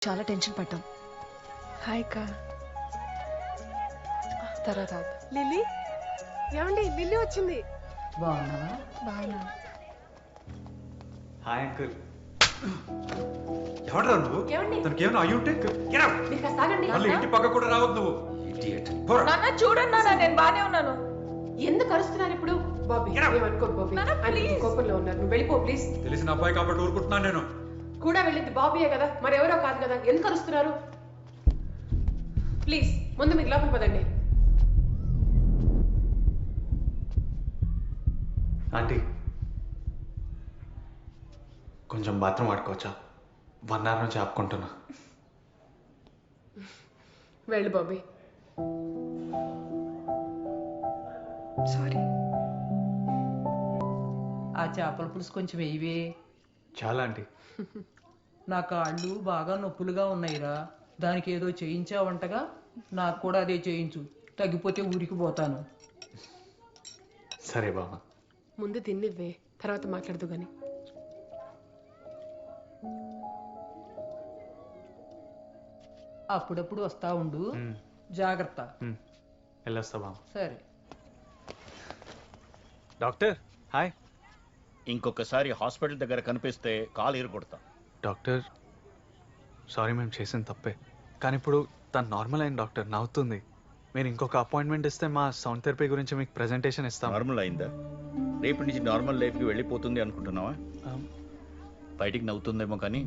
చాలా టెన్షన్ పడ్డాం. హాయ్ కా తర్వాత లిల్లీ ఏమండి లిల్లీ వచ్చింది. బాగున్నావా? బాగున్నా. Hi uncle. ఎవడరా నువ్వు? తనకి ఏమైనా అయ్యి ఉంటే మళ్ళీ ఇంటి పక్క కూడా రావద్దు నువ్వు. నాన్న చూడండి నాన్న, నేను బానే ఉన్నాను. ఎందుకు అరుస్తున్నారు ఇప్పుడు? బాబీ ఏమనుకోదు బాబీ, ఆయన కోపంలో ఉన్నారు, నువ్వు వెళ్ళిపో ప్లీజ్. తెలిసిన అబ్బాయి కాబట్టి ఊరుకుంటున్నాను నేను. కూడా వెళ్ళింది బాబీయే కదా, మరెవరో కాదు కదా, ఎందుకు అరుస్తున్నారు? ప్లీజ్ ముందు మీరు లోపల పదండి. ఆంటీ కొంచెం బాత్రూమ్ ఆడుకోవచ్చా? 1 hour నుంచి ఆపుకుంటున్నా. వెళ్ళు బాబీ. సారీ. ఆ చేపల పులుసు కొంచెం వేయవే. చాలా ఆంటీ. నా కాళ్ళు బాగా నొప్పులుగా ఉన్నాయిరా, దానికి ఏదో చేయించావంటగా, నాకు కూడా అదే చేయించు, తగ్గిపోతే ఊరికి పోతాను. సరే బాబా. ముందు తిన్నివ్వే, తర్వాత మాట్లాడదు గాని. అప్పుడప్పుడు వస్తా ఉండు, జాగ్రత్త. వెళ్ళొస్తా బాబా. సరే. Doctor hi. ఇంకొకసారి హాస్పిటల్ దగ్గర కనిపిస్తే కాలు ఎరగొడతా. డాక్టర్ సారీ, మేము చేసిన తప్పే, కానీ ఇప్పుడు తను నార్మల్ అయిన డాక్టర్, నవ్వుతుంది. మీరు ఇంకొక అపాయింట్మెంట్ ఇస్తే మా సౌండ్ థెరపీ గురించి మీకు ప్రెజెంటేషన్ ఇస్తాం. నార్మల్ అయిందా? రేపటి నుంచి నార్మల్ లైఫ్కి వెళ్ళిపోతుంది అనుకుంటున్నావా? బయటికి నవ్వుతుందేమో కానీ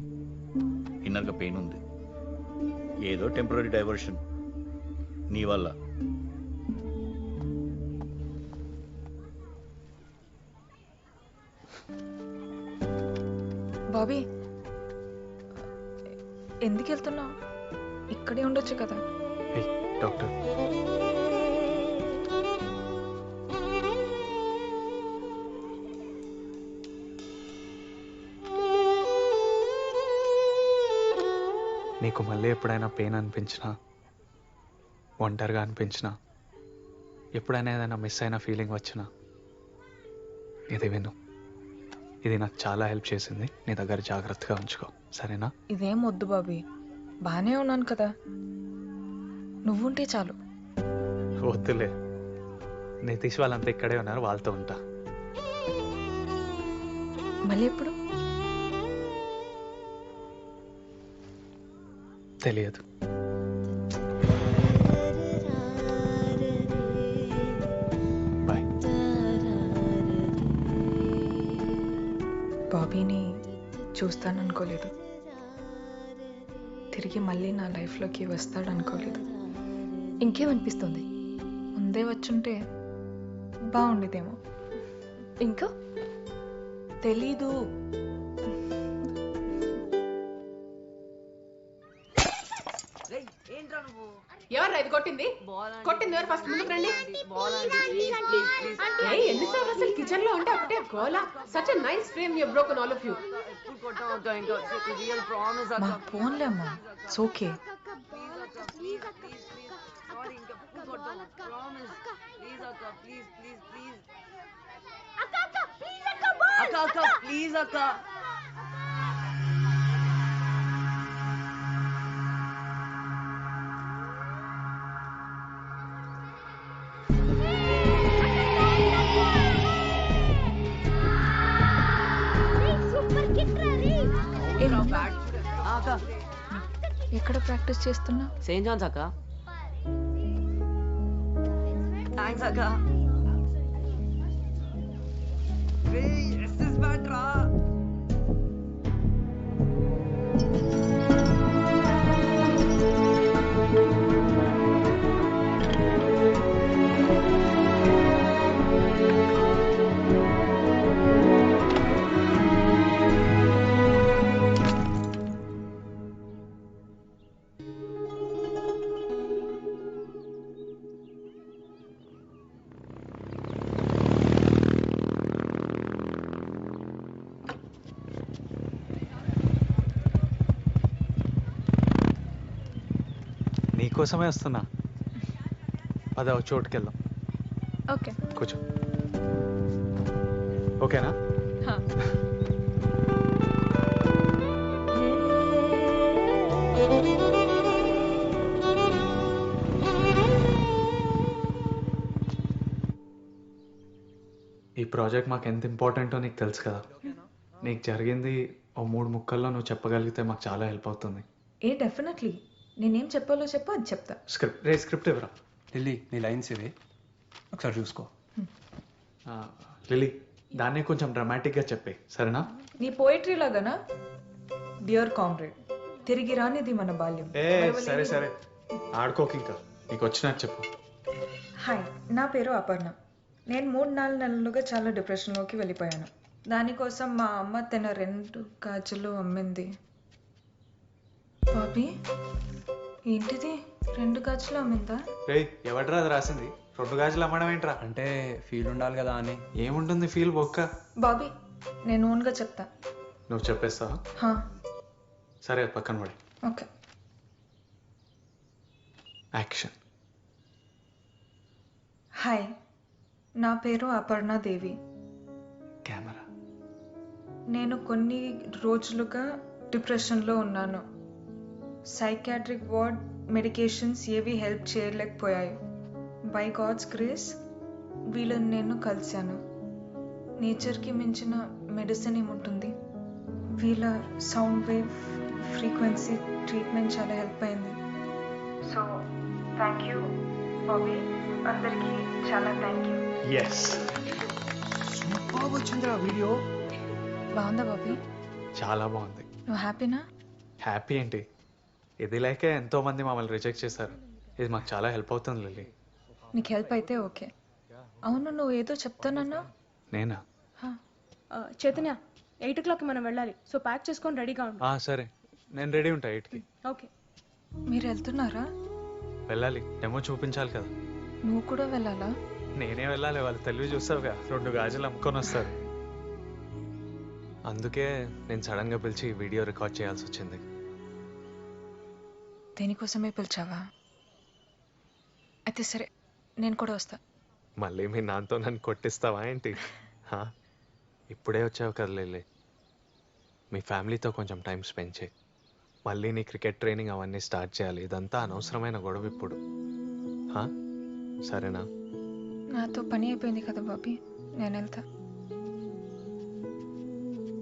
ఇన్నర్గా పెయిన్ ఉంది. ఏదో టెంపరీ డైవర్షన్ నీ వల్ల. బాబీ ఎందుకు వెళ్తున్నావు? ఇక్కడే ఉండొచ్చు కదా. డాక్టర్ నీకు మళ్ళీ ఎప్పుడైనా పెయిన్ అనిపించినా, ఒంటరిగా అనిపించినా, ఎప్పుడైనా ఏదైనా మిస్ అయిన ఫీలింగ్ వచ్చినా ఇది విను. ఇది నాకు చాలా హెల్ప్ చేసింది. నీ దగ్గర జాగ్రత్తగా ఉంచుకో, సరేనా? ఇదేం వద్దు బాబీ, బానే ఉన్నాను కదా, నువ్వుంటే చాలు. వద్దులే, నితీష్ వాళ్ళంతా ఇక్కడే ఉన్నారు, వాళ్ళతో ఉంటా. మళ్ళీ ఎప్పుడు? తెలియదు. బాయ్. బాబీని చూస్తాననుకోలేదు, తిరిగి మళ్ళీ నా లైఫ్లోకి వస్తాడనుకోలేదు. ఇంకేమనిపిస్తుంది, ముందే వచ్చుంటే బాగుండేదేమో. ఇంకా తెలీదు. ఎవరు ఇది కొట్టింది? కొట్టింది ఎవరు? ఫస్ట్ ముందుకు రండి. ఎన్నిసార్లు అసలు కిచెన్ లో ఉంటే ఒకటే గోలా. Such a nice frame you broken all of you. మా ఫోన్లే అమ్మా, ఇట్స్ ఓకే. ప్లీజ్ అక్క. ఎక్కడ ప్రాక్టీస్ చేస్తున్నా? సెయింట్ జాన్స్ అక్క. థ్యాంక్స్ అక్క. ఎస్ఎస్ బ్యాట్ రా. నీకోసమే వస్తున్నా. పద ఒక చోటుకి వెళ్దాం. ఓకే కూర్చో. ఓకేనా? ఈ ప్రాజెక్ట్ మాకు ఎంత ఇంపార్టెంటో నీకు తెలుసు కదా. నీకు జరిగింది ఓ 3 ముక్కల్లో నువ్వు చెప్పగలిగితే మాకు చాలా హెల్ప్ అవుతుంది. డెఫినెట్లీ నేనేం చెప్పాలో చెప్పు, అది చెప్తా. స్క్రిప్ట్ ఇవ్వరా. లిల్లీ నీ లైన్స్ ఇవి ఒకసారి చూసుకో. లిలీ దాన్నే కొంచెం డ్రామాటిక్గా చెప్పే, సరేనా? నీ పోయిటరీ లాగానా? డియర్ కామ్రేడ్, తిరిగి రానిది మన బాల్యం. సరే సరే ఆడుకోకి, ఇంకా నీకు వచ్చినట్టు చెప్పు. హాయ్, నా పేరు అపర్ణ. నేను 3-4 నెలలుగా చాలా డిప్రెషన్లోకి వెళ్ళిపోయాను. దానికోసం మా అమ్మ తన 2 గాజులు అమ్మింది. బాబీ, ఏంటిది 2 గాజులు అమ్మిందా? ఎవడ్రా అది రాసింది? 2 గాజులు అమ్మడం ఏంట్రా? అంటే ఫీల్ ఉండాలి కదా అని. ఏముంటుంది ఫీల్ బొక్క. బాబీ, నేను ఓన్గా చెప్తా. నువ్వు చెప్పేస్తావా? హా, సరే అది పక్కన పడి. ఓకే. యాక్షన్. హాయ్, నా పేరు అపర్ణ దేవి. కెమెరా. నేను కొన్ని రోజులుగా డిప్రెషన్లో ఉన్నాను. సైకాట్రిక్ వార్డ్ మెడికేషన్స్ ఏవి హెల్ప్ చేయలేకపోయాయి. బై గాడ్స్ గ్రేస్ వీళ్ళని నేను కలిశాను. నేచర్కి మించిన మెడిసిన్ ఏముంటుంది? వీళ్ళ సౌండ్ వేవ్ ఫ్రీక్వెన్సీ ట్రీట్మెంట్ చాలా హెల్ప్ అయింది. సో థ్యాంక్ యూ బాబీ, అందరికీ చాలా థ్యాంక్ యూ. ఎస్, సూపర్ వచ్చిందిరా వీడియో. బాగుందా బాబీ? చాలా బాగుంది. నువ్వు హ్యాపీనా? హ్యాపీ ఏంటి, ఇది లేకే ఎంతో మంది మమ్మల్ని రిజెక్ట్ చేశారు. ఇది మాకు చాలా హెల్ప్ అవుతుంది లిల్లీ. నీకు హెల్ప్ అయితే ఓకే. అవును, నువ్వు ఏదో చెప్తానన్నా? నేనా? చైతన్య 8 o'clock మనం వెళ్ళాలి. సో ప్యాక్ చేసుకొని రెడీగా ఉండు. సరే, నేను రెడీ ఉంటా 8కి. ఓకే. మీరు వెళ్తున్నారా? వెళ్ళాలి, డెమో చూపించాలి కదా. నువ్వు కూడా వెళ్ళాలా? నేనే వెళ్ళాలి, వాళ్ళు తెలివి చూస్తావుగా, 2 గాజులు అమ్ముకొని వస్తారు. అందుకే నేను సడన్గా పిలిచి వీడియో రికార్డ్ చేయాల్సి వచ్చింది. దేనికోసమే పిలిచావా? అయితే సరే, నేను కూడా వస్తా. మళ్ళీ మీ నాన్నతో నన్ను కొట్టిస్తావా ఏంటి? ఇప్పుడే వచ్చావు కదా లిల్లీ, మీ ఫ్యామిలీతో కొంచెం టైం స్పెండ్ చేయి. మళ్ళీ నీ క్రికెట్ ట్రైనింగ్ అవన్నీ స్టార్ట్ చేయాలి. ఇదంతా అనవసరమైన గొడవ ఇప్పుడు. సరేనా? నాతో పని అయిపోయింది కదా బాబీ, నేను వెళ్తా.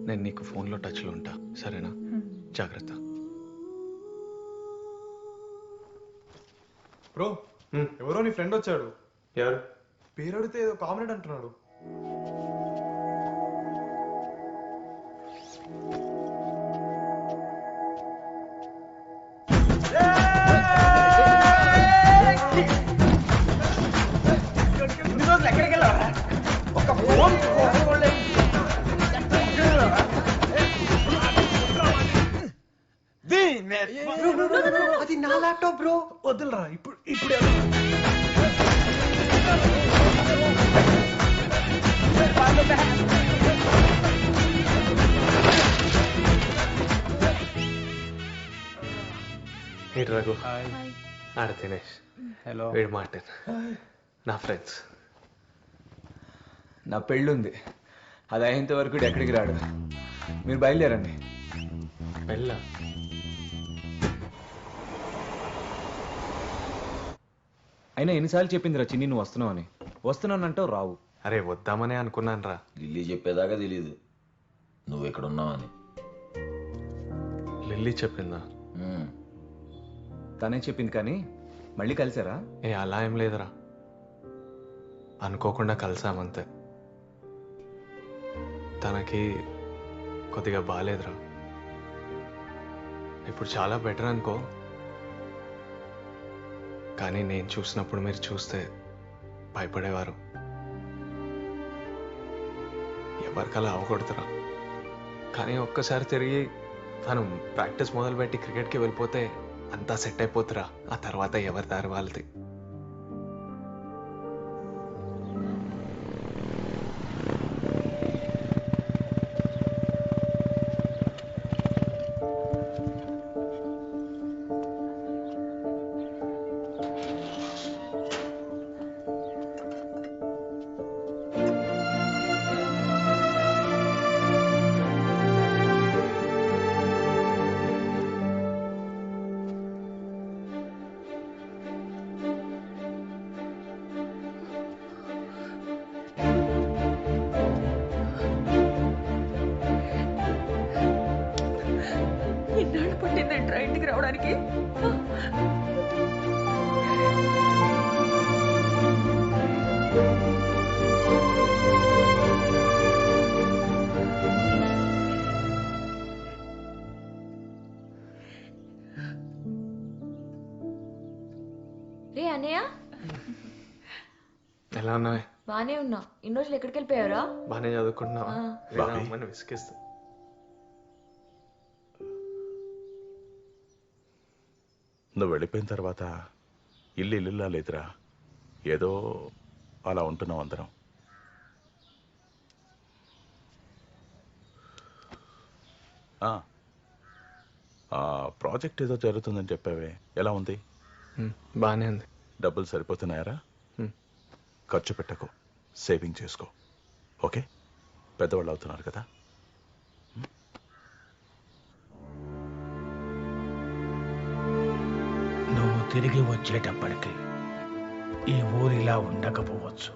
నేను నీకు ఫోన్లో టచ్లో ఉంటా, సరేనా? జాగ్రత్త. బ్రో, ఎవరో నీ ఫ్రెండ్ వచ్చాడు. ఎవరు? పేరు అడిగితే ఏదో కామ్రేడ్ అంటున్నాడు. అది నా ల్యాప్టాప్ బ్రో. వద్దులరా, ఇప్పుడే ఏంటి రఘు? ఆడ దినేష్. హలో. వీడు మార్టిన్, నా ఫ్రెండ్స్. నా పెళ్ళుంది, అది అయ్యేంత వరకు వీడు ఎక్కడికి రాడు. మీరు బయలుదేరండి. వెళ్ళా. అయినా ఎన్నిసార్లు చెప్పిందిరా చిన్ని నువ్వు వస్తున్నావు అని. వస్తున్నానంటావు రావు. అరే వద్దామనే అనుకున్నాను రా. లిల్లీ చెప్పేదాకా తెలీదు నువ్వు ఇక్కడ ఉన్నావని. లిల్లీ చెప్పిందా? తనే చెప్పింది కానీ మళ్ళీ కలిసారా? అలా ఏం లేదురా, అనుకోకుండా కలిసామంతే. తనకి కొద్దిగా బాగాలేదురా, ఇప్పుడు చాలా బెటర్ అనుకో. కానీ నేను చూసినప్పుడు మీరు చూస్తే భయపడేవారు. ఎవరికలా అవ్వకూడదురా. కానీ ఒక్కసారి తిరిగి తను ప్రాక్టీస్ మొదలుపెట్టి క్రికెట్కి వెళ్ళిపోతే అంతా సెట్ అయిపోతురా. ఆ తర్వాత ఎవరి దారి వాళ్ళది. ఇంటికి రావడానికి. రే అన్నయ్య, ఎలా ఉన్నావే? బానే ఉన్నా. ఇన్ని రోజులు ఎక్కడికి వెళ్ళిపోయావురా? బాగానే చదువుకుంటున్నావా? ఆ. లేదా అమ్మని విసిగిస్తా. నువ్వు వెళ్ళిపోయిన తర్వాత ఇల్లు ఇల్లులా లేదురా, ఏదో అలా ఉంటున్నాం అందరం. ప్రాజెక్ట్ ఏదో జరుగుతుందని చెప్పావే, ఎలా ఉంది? బాగానే ఉంది. డబ్బులు సరిపోతున్నాయారా? ఖర్చు పెట్టకు, సేవింగ్ చేసుకో. ఓకే, పెద్దవాళ్ళు అవుతున్నారు కదా. నువ్వు తిరిగి వచ్చేటప్పటికి ఈ ఊరిలా ఉండకపోవచ్చు,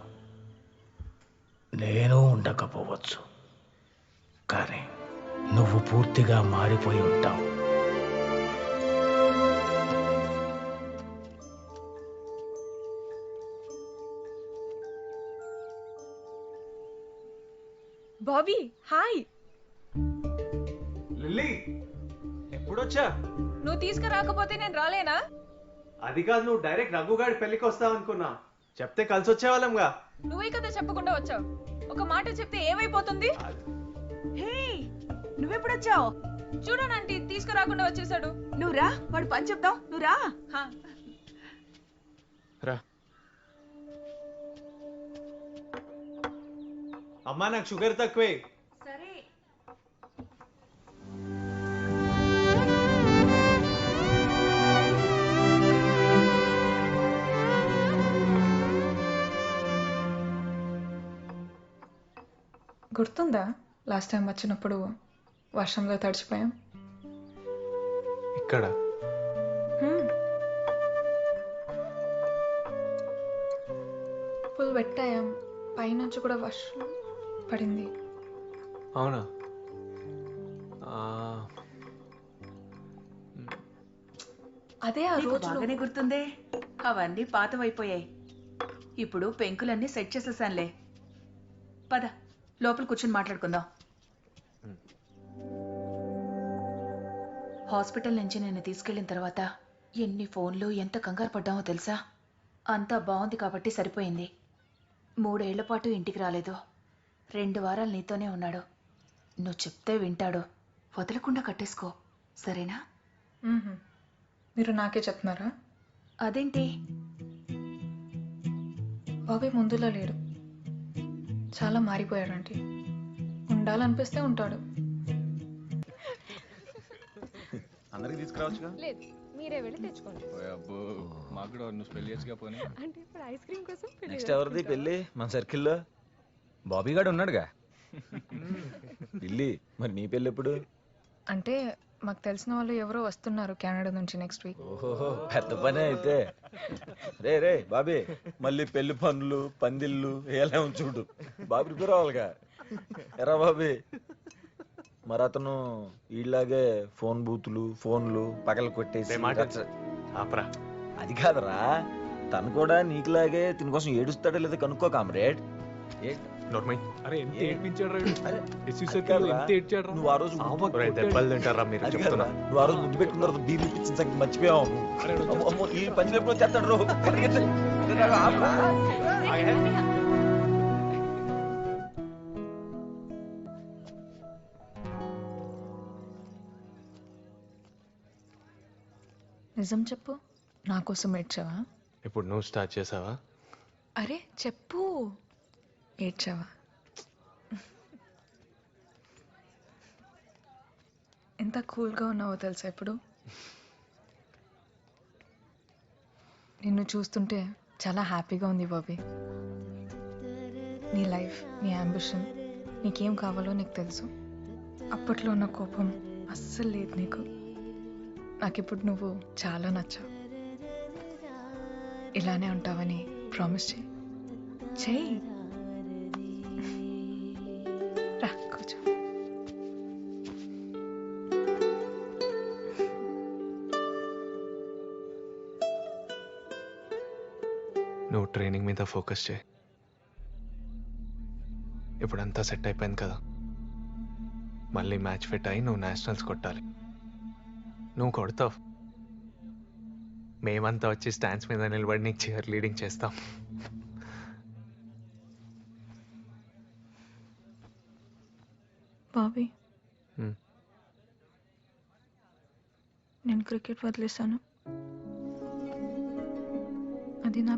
నేను ఉండకపోవచ్చు, కానీ నువ్వు పూర్తిగా మారిపోయి ఉంటావు. Bobby hi. లిల్లీ ఎప్పుడొచ్చా? నువ్వు తీసుకురాకపోతే నేను రాలేనా? అది కాదు, నువ్వు డైరెక్ట్ రఘుగాడి పెళ్లికి వస్తావు అనుకున్నా. చెప్తే కలిసి వచ్చేవాళ్ళంగా. నువ్వే కదా చెప్పకుండా వచ్చావు. ఒక మాట చెప్తే ఏమైపోతుంది? హే, నువ్వెప్పుడొచ్చావు? చూడనంటీ తీసుకురాకుండా వచ్చేసాడు. నువ్వు రా, వాడు పని చెప్తావు. నువ్వు రా. రా. అమ్మా నాకు షుగర్ తక్కువే. సరే. గుర్తుందా లాస్ట్ టైం వచ్చినప్పుడు వర్షంలో తడిచిపోయాం? ఇక్కడ ఫుల్ పెట్టాం, పైనుంచి కూడా వర్షం పడింది. అవునా? అదే ఆ నీకు రోజు బాగానే గుర్తుందే. అవన్నీ పాతవైపోయాయి. ఇప్పుడు పెంకులన్నీ సెట్ చేసేసానులే. పద, లోపల కూర్చొని మాట్లాడుకుందాం. హాస్పిటల్ నుంచి నిన్ను తీసుకెళ్లిన తర్వాత ఎన్ని ఫోన్లు, ఎంత కంగారు పడ్డామో తెలుసా? అంతా బాగుంది కాబట్టి సరిపోయింది. 3 ఏళ్ల పాటు ఇంటికి రాలేదు. 2 వారాలు నీతోనే ఉన్నాడు. నువ్వు చెప్తే వింటాడు. వదలకుండా కట్టేసుకో, సరేనా? మీరు నాకే చెప్తున్నారా? అదేంటి? బాబీ ముందులో లేడు, చాలా మారిపోయాడంటే. ఉండాలనిపిస్తే ఉంటాడు. అందరికి తీసుకురావచ్చుగా? లేదు, మీరే వెళ్ళి తెచ్చుకోండి. అబ్బో, మాకు కూడా నువ్వు స్పెల్ చేయొచ్చుగా పోనీ. అంటే ఇప్పుడు ఐస్ క్రీమ్ కోసం నెక్స్ట్ ఎవరిది పెళ్ళి మన సర్కిల్లో? బాబీ గాడు ఉన్నాడుగా. పిల్లి, మరి నీ పెళ్ళి ఎప్పుడు? అంటే మాకు తెలిసిన వాళ్ళు ఎవరో వస్తున్నారు కెనడా నుంచి నెక్స్ట్ వీక్. ఓహో, పెద్ద పనే అయితే. రే రే బాబీ, మళ్ళీ పెళ్లి పనులు, పందిళ్ళు ఎలా చూడు. బాబీ ప్రిపేర్ అవ్వాలిగా. ఎరా బాబీ, మరి అతను వీళ్ళలాగే ఫోన్ బూతులు, ఫోన్లు పగల కొట్టేసి ఆపరా. అది కాదురా, తను కూడా నీకులాగే తిని కోసం ఏడుస్తాడో లేదో కనుక్కో కామ్రేడ్. అరే ఎంత ఏడ్పించాడు. నువ్వు ఆ రోజు దెబ్బలు తింటారా మీరు? అది చెప్తున్నా. కాదురా, నువ్వు ఆ రోజు ముద్దు పెట్టుకున్న తర్వాత బీర్లు ఇప్పించిన సంగతి మర్చిపోయావు. అమ్మో, ఈ పని ఎప్పుడో చేస్తాడు రో. నిజం చెప్పు, నా కోసం ఏడ్చావా? ఇప్పుడు నువ్వు స్టార్ట్ చేసావా? అరే చెప్పు, ఏడ్చావా? ఎంత కూల్గా ఉన్నావో తెలుసా ఇప్పుడు? నిన్ను చూస్తుంటే చాలా హ్యాపీగా ఉంది బాబీ. నీ లైఫ్, నీ అంబిషన్, నీకేం కావాలో నీకు తెలుసు. అప్పట్లో ఉన్న కోపం అస్సలు లేదు నీకు. నాకిప్పుడు నువ్వు చాలా నచ్చావు. ఇలానే ఉంటావని ప్రామిస్ చెయ్యి. రా కూర్చో. నువ్వు ట్రైనింగ్ మీద ఫోకస్ చేయి. ఇప్పుడంతా సెట్ అయిపోయింది కదా, మళ్ళీ మ్యాచ్ ఫిట్ అయి నువ్వు నేషనల్స్ కొట్టాలి. నువ్వు కొడతావు, మేమంతా వచ్చి స్టాండ్స్ మీద నిలబడి నీకు చీర్ లీడింగ్ చేస్తాం. బాబీ, నేను క్రికెట్ వదిలేశాను. అది నా